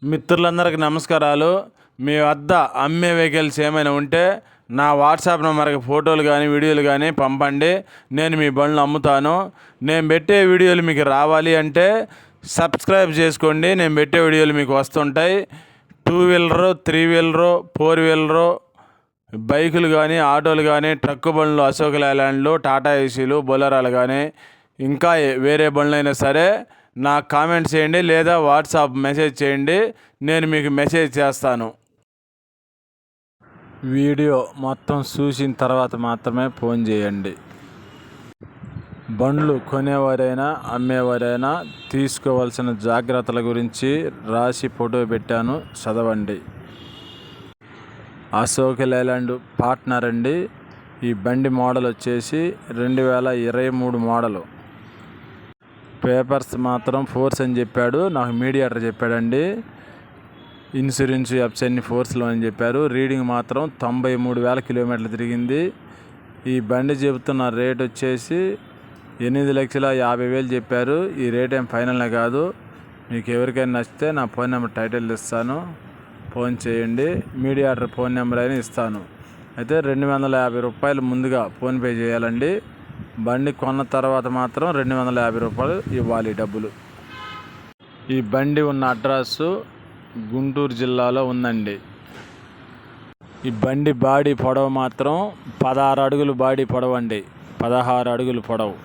మిత్రులందరికీ నమస్కారాలు. మీ వద్ద అమ్మే వెహికల్స్ ఏమైనా ఉంటే నా వాట్సాప్ నెంబర్కి ఫోటోలు కానీ వీడియోలు కానీ పంపండి. నేను మీ బండ్లు అమ్ముతాను. నేను పెట్టే వీడియోలు మీకు రావాలి అంటే సబ్స్క్రైబ్ చేసుకోండి. నేను పెట్టే వీడియోలు మీకు వస్తుంటాయి. 2 వీలరు, 3 వీలరు, 4 వీలరు బైకులు కానీ, ఆటోలు కానీ, ట్రక్కు బండ్లు, అశోక్ లేలాండ్లు, టాటా ఏసీలు, బొలెరోలు కానీ, ఇంకా వేరే బండ్లైనా సరే నాకు కామెంట్ చేయండి లేదా వాట్సాప్ మెసేజ్ చేయండి. నేను మీకు మెసేజ్ చేస్తాను. వీడియో మొత్తం చూసిన తర్వాత మాత్రమే ఫోన్ చేయండి. బండ్లు కొనేవారైనా అమ్మేవారైనా తీసుకోవాల్సిన జాగ్రత్తల గురించి రాసి ఫోటో పెట్టాను, చదవండి. అశోక్ లేలాండ్ పార్ట్నర్ అండి. ఈ బండి మోడల్ వచ్చేసి 2023 మోడలు. పేపర్స్ మాత్రం ఫోర్స్ అని చెప్పాడు, నాకు మీడియేటర్ చెప్పాడండి. ఇన్సూరెన్స్ యాప్స్ అన్ని ఫోర్స్లో అని చెప్పారు. రీడింగ్ మాత్రం 93,000 కిలోమీటర్లు తిరిగింది. ఈ బండి చెబుతున్న రేట్ వచ్చేసి 8,50,000 చెప్పారు. ఈ రేట్ ఏం ఫైనల్ కాదు. మీకు ఎవరికైనా నచ్చితే నా ఫోన్ నెంబర్ టైటిల్ ఇస్తాను, ఫోన్ చేయండి. మీడియేటర్ ఫోన్ నెంబర్ అయినా ఇస్తాను. అయితే 250 రూపాయలు ముందుగా ఫోన్పే చేయాలండి. బండి కొన్న తర్వాత మాత్రం 250 రూపాయలు ఇవ్వాలి డబ్బులు. ఈ బండి ఉన్న అడ్రస్సు గుంటూరు జిల్లాలో ఉందండి. ఈ బండి బాడీ పొడవు మాత్రం 16 అడుగులు బాడీ పొడవు అండి. 16 అడుగులు పొడవు.